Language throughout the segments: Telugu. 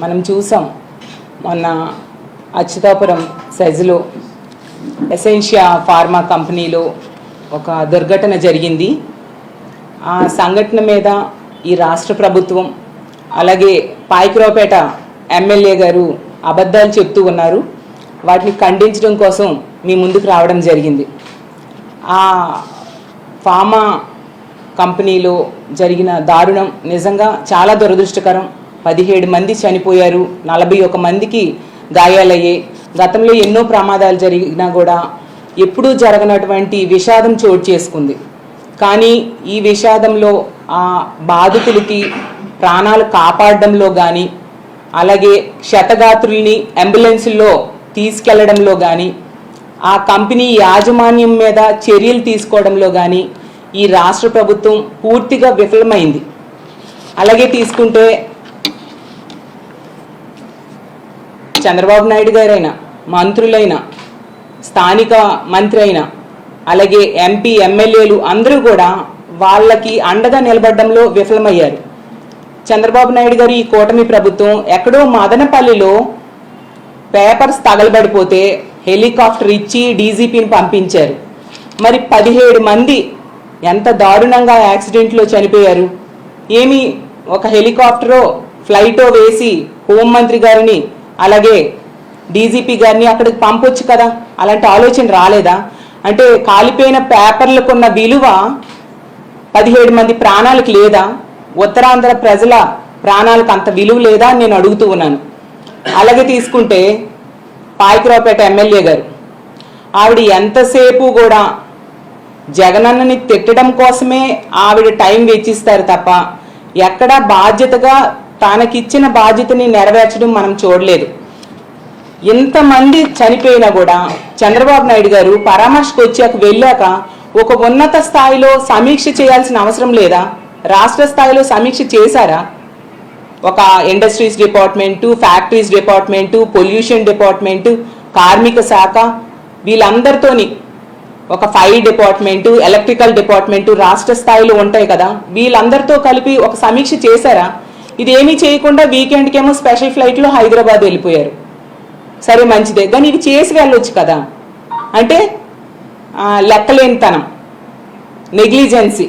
మనం చూసాం మొన్న అచ్యుతాపురం సెజ్లో ఎసెన్షియా ఫార్మా కంపెనీలో ఒక దుర్ఘటన జరిగింది. ఆ సంఘటన మీద ఈ రాష్ట్ర ప్రభుత్వం అలాగే పాయకరావుపేట ఎమ్మెల్యే గారు అబద్ధాలు చెప్తూ ఉన్నారు. వాటిని ఖండించడం కోసం మీ ముందుకు రావడం జరిగింది. ఆ ఫార్మా కంపెనీలో జరిగిన దారుణం నిజంగా చాలా దురదృష్టకరం. 17 మంది చనిపోయారు, 41 మందికి గాయాలయ్యాయి. గతంలో ఎన్నో ప్రమాదాలు జరిగినా కూడా ఎప్పుడూ జరగనటువంటి విషాదం చోటు చేసుకుంది. కానీ ఈ విషాదంలో ఆ బాధితులకి ప్రాణాలు కాపాడడంలో కానీ అలాగే క్షతగాత్రుల్ని అంబులెన్సుల్లో తీసుకెళ్లడంలో కానీ ఆ కంపెనీ యాజమాన్యం మీద చర్యలు తీసుకోవడంలో కానీ ఈ రాష్ట్ర ప్రభుత్వం పూర్తిగా విఫలమైంది. అలాగే తీసుకుంటే చంద్రబాబు నాయుడు గారైనా, మంత్రులైనా, స్థానిక మంత్రి అయినా, అలాగే ఎంపీ ఎమ్మెల్యేలు అందరూ కూడా వాళ్ళకి అండగా నిలబడడంలో విఫలమయ్యారు. చంద్రబాబు నాయుడు గారు ఈ కూటమి ప్రభుత్వం ఎక్కడో మదనపల్లిలో పేపర్స్ తగలబడిపోతే హెలికాప్టర్ ఇచ్చి డీజీపీని పంపించారు. మరి 17 మంది ఎంత దారుణంగా యాక్సిడెంట్లో చనిపోయారు. ఏమి ఒక హెలికాప్టరో ఫ్లైటో వేసి హోంమంత్రి గారిని అలాగే డీజీపీ గారిని అక్కడికి పంపొచ్చు కదా, అలాంటి ఆలోచన రాలేదా? అంటే కాలిపోయిన పేపర్లకున్న విలువ 17 మంది ప్రాణాలకు లేదా? ఉత్తరాంధ్ర ప్రజల ప్రాణాలకు అంత విలువ లేదా అని నేను అడుగుతూ ఉన్నాను. అలాగే తీసుకుంటే పాయకరావుపేట ఎమ్మెల్యే గారు, ఆవిడ ఎంతసేపు కూడా జగనన్నని తిట్టడం కోసమే ఆవిడ టైం వెచ్చిస్తారు తప్ప ఎక్కడా బాధ్యతగా తనకిచ్చిన బాధ్యతని నెరవేర్చడం మనం చూడలేదు. ఇంతమంది చనిపోయినా కూడా చంద్రబాబు నాయుడు గారు పరామర్శకు వచ్చాక వెళ్ళాక ఒక ఉన్నత స్థాయిలో సమీక్ష చేయాల్సిన అవసరం లేదా? రాష్ట్ర స్థాయిలో సమీక్ష చేశారా? ఒక industries department, factories department, pollution department, కార్మిక శాఖ వీళ్ళందరితోని ఒక ఫైర్ డిపార్ట్మెంటు, ఎలక్ట్రికల్ డిపార్ట్మెంటు రాష్ట్ర స్థాయిలో ఉంటాయి కదా, వీళ్ళందరితో కలిపి ఒక సమీక్ష చేశారా? ఇదేమీ చేయకుండా వీకెండ్కి ఏమో స్పెషల్ ఫ్లైట్లో హైదరాబాద్ వెళ్ళిపోయారు. సరే మంచిదే, కానీ ఇవి చేసి వెళ్ళొచ్చు కదా. అంటే లెక్కలేనితనం, నెగ్లిజెన్సీ,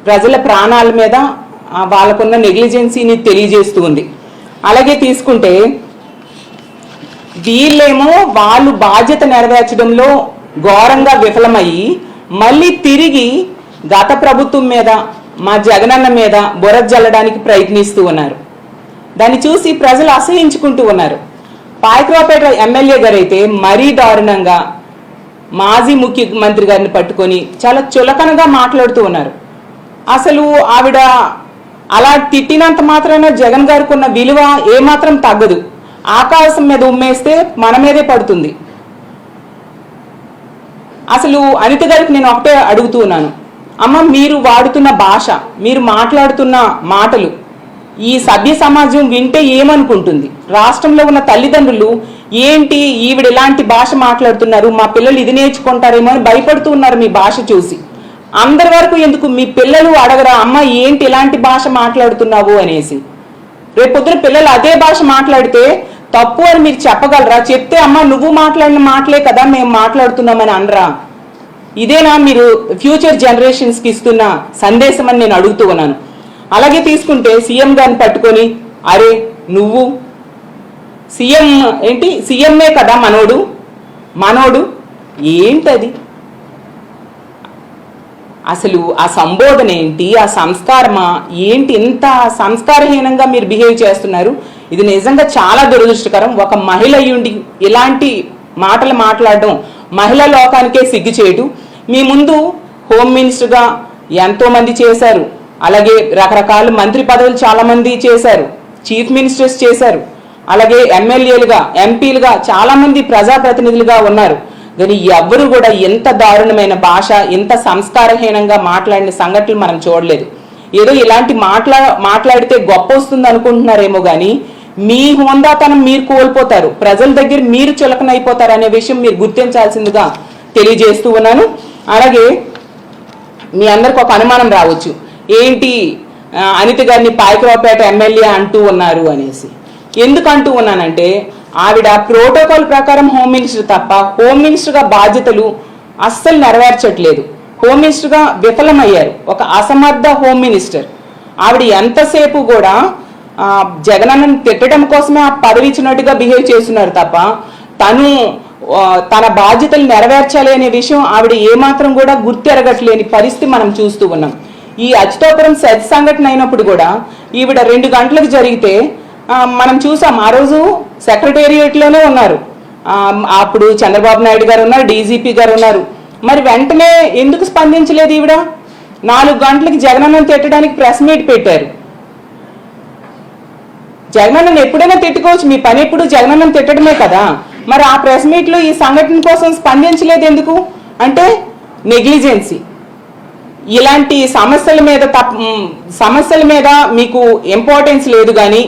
ప్రజల ప్రాణాల మీద వాళ్ళకున్న నెగ్లిజెన్సీని తెలియజేస్తూ ఉంది. అలాగే తీసుకుంటే వీళ్ళేమో వాళ్ళు బాధ్యత నెరవేర్చడంలో ఘోరంగా విఫలమయ్యి మళ్ళీ తిరిగి గత ప్రభుత్వం మీద, మా జగనన్న మీద బురద జల్లడానికి ప్రయత్నిస్తూ ఉన్నారు. దాన్ని చూసి ప్రజలు అసహించుకుంటూ ఉన్నారు. పాయకరావుపేట ఎమ్మెల్యే గారు అయితే మరీ దారుణంగా మాజీ ముఖ్యమంత్రి గారిని పట్టుకొని చాలా చులకనగా మాట్లాడుతూ ఉన్నారు. అసలు ఆవిడ అలా తిట్టినంత మాత్రాన జగన్ గారికి ఉన్న విలువ ఏమాత్రం తగ్గదు. ఆకాశం మీద ఉమ్మేస్తే మన మీదే పడుతుంది. అసలు అనిత గారికి నేను ఒకటే అడుగుతూ ఉన్నాను, అమ్మ మీరు వాడుతున్న భాష, మీరు మాట్లాడుతున్న మాటలు ఈ సభ్య సమాజం వింటే ఏమనుకుంటుంది? రాష్ట్రంలో ఉన్న తల్లిదండ్రులు ఏంటి ఈవిడ ఇలాంటి భాష మాట్లాడుతున్నారు, మా పిల్లలు ఇది నేర్చుకుంటారేమో అని భయపడుతూ ఉన్నారు మీ భాష చూసి. అందరి వరకు ఎందుకు మీ పిల్లలు అడగరా, అమ్మ ఏంటి ఇలాంటి భాష మాట్లాడుతున్నావు అనేసి? రేపొద్దున పిల్లలు అదే భాష మాట్లాడితే తప్పు అని మీరు చెప్పగలరా? చెప్తే అమ్మ నువ్వు మాట్లాడిన మాటలే కదా మేము మాట్లాడుతున్నామని అనరా? ఇదేనా మీరు ఫ్యూచర్ జనరేషన్స్కి ఇస్తున్న సందేశం అని నేను అడుగుతూ ఉన్నాను. అలాగే తీసుకుంటే సీఎం గారిని పట్టుకొని, అరే నువ్వు సీఎం ఏంటి, సీఎంఏ కదా మనోడు ఏంటది? అసలు ఆ సంబోధన ఏంటి, ఆ సంస్కారమా ఏంటి? ఇంత సంస్కారహీనంగా మీరు బిహేవ్ చేస్తున్నారు. ఇది నిజంగా చాలా దురదృష్టకరం. ఒక మహిళ అయ్యుండి ఇలాంటి మాటలు మాట్లాడడం మహిళా లోకానికే సిగ్గుచేటు. మీ ముందు హోమ్ మినిస్టర్గా ఎంతో మంది చేశారు, అలాగే రకరకాల మంత్రి పదవులు చాలా మంది చేశారు, చీఫ్ మినిస్టర్స్ చేశారు, అలాగే ఎమ్మెల్యేలుగా, ఎంపీలుగా చాలా మంది ప్రజాప్రతినిధులుగా ఉన్నారు. కానీ ఎవ్వరూ కూడా ఎంత దారుణమైన భాష, ఎంత సంస్కారహీనంగా మాట్లాడిన సంఘటనలు మనం చూడలేదు. ఏదో ఇలాంటి మాట్లాడితే గొప్ప వస్తుంది అనుకుంటున్నారేమో కానీ మీ హోందాతనం మీరు కోల్పోతారు, ప్రజల దగ్గర మీరు చులకనైపోతారు అనే విషయం మీరు గుర్తించాల్సిందిగా తెలియజేస్తూ ఉన్నాను. అలాగే మీ అందరికి ఒక అనుమానం రావచ్చు, ఏంటి అనిత గారిని పాయకరావుపేట ఎమ్మెల్యే అంటూ ఉన్నారు అనేసి. ఎందుకంటూ ఉన్నానంటే ఆవిడ ప్రోటోకాల్ ప్రకారం హోమ్ మినిస్టర్ తప్ప హోమ్ మినిస్టర్గా బాధ్యతలు అస్సలు నెరవేర్చట్లేదు. హోమ్ మినిస్టర్గా విఫలమయ్యారు. ఒక అసమర్థ హోమ్ మినిస్టర్. ఆవిడ ఎంతసేపు కూడా జగనన్నను తిట్టడం కోసమే ఆ పదవి ఇచ్చినట్టుగా బిహేవ్ చేస్తున్నారు తప్ప తను తన బాధ్యతలు నెరవేర్చాలి అనే విషయం ఆవిడ ఏమాత్రం కూడా గుర్తెరగట్లేని పరిస్థితి మనం చూస్తూ ఉన్నాం. ఈ అచ్యుతాపురం సంఘటన అయినప్పుడు కూడా ఈవిడ 2 గంటలకు జరిగితే మనం చూసాం. ఆ రోజు సెక్రటేరియట్లోనే ఉన్నారు. అప్పుడు చంద్రబాబు నాయుడు గారు ఉన్నారు, డీజీపీ గారు ఉన్నారు. మరి వెంటనే ఎందుకు స్పందించలేదు ఈవిడ? 4 గంటలకి జగనన్నను తిట్టడానికి ప్రెస్ మీట్ పెట్టారు. జగనన్నను ఎప్పుడైనా తిట్టుకోవచ్చు, మీ పని ఎప్పుడు జగనన్నను తిట్టడమే కదా. మరి ఆ ప్రెస్ మీట్లో ఈ సంఘటన కోసం స్పందించలేదు ఎందుకు? అంటే నెగ్లిజెన్సీ. ఇలాంటి సమస్యల మీద మీకు ఇంపార్టెన్స్ లేదు, కానీ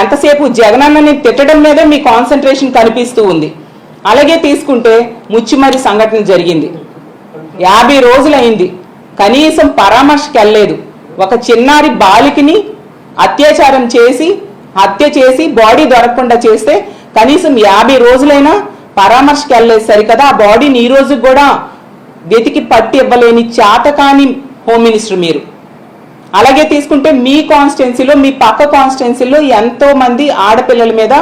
ఎంతసేపు జగనన్నని తిట్టడం మీదే మీ కాన్సన్ట్రేషన్ కనిపిస్తూ ఉంది. అలాగే తీసుకుంటే ముచ్చిమరి సంఘటన జరిగింది. 50 రోజులైంది, కనీసం పరామర్శకి వెళ్ళలేదు. ఒక చిన్నారి బాలికని హత్య చేసి బాడీ దొరకకుండా చేస్తే కనీసం 50 రోజులైనా పరామర్శకి వెళ్ళలేదు సరికదా. ఆ బాడీని ఈ రోజు కూడా వెతికి పట్టి ఇవ్వలేని చేతకాని హోమ్ మినిస్టర్ మీరు. అలాగే తీసుకుంటే మీ కాన్స్టిట్యున్సీలో, మీ పక్క కాన్స్టిట్యున్సీలో ఎంతో మంది ఆడపిల్లల మీద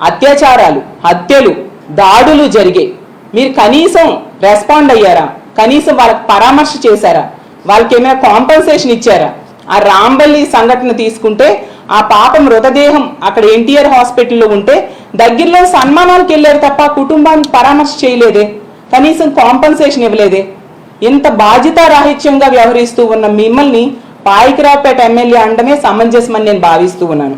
అత్యాచారాలు, హత్యలు, దాడులు జరిగాయి. మీరు కనీసం రెస్పాండ్ అయ్యారా? కనీసం వాళ్ళకి పరామర్శ చేశారా? వాళ్ళకి ఏమైనా కాంపన్సేషన్ ఇచ్చారా? ఆ రాంబల్లి సంఘటన తీసుకుంటే ఆ పాప మృతదేహం అక్కడ ఎన్టీఆర్ హాస్పిటల్లో ఉంటే దగ్గరలో సన్మానాలకు వెళ్ళారు తప్ప కుటుంబాన్ని పరామర్శ చేయలేదే, కనీసం కాంపన్సేషన్ ఇవ్వలేదే. ఇంత బాధ్యతారాహిత్యంగా వ్యవహరిస్తూ ఉన్న మిమ్మల్ని పాయకరావుపేట ఎమ్మెల్యే అనడమే సమంజసమని నేను భావిస్తూ ఉన్నాను.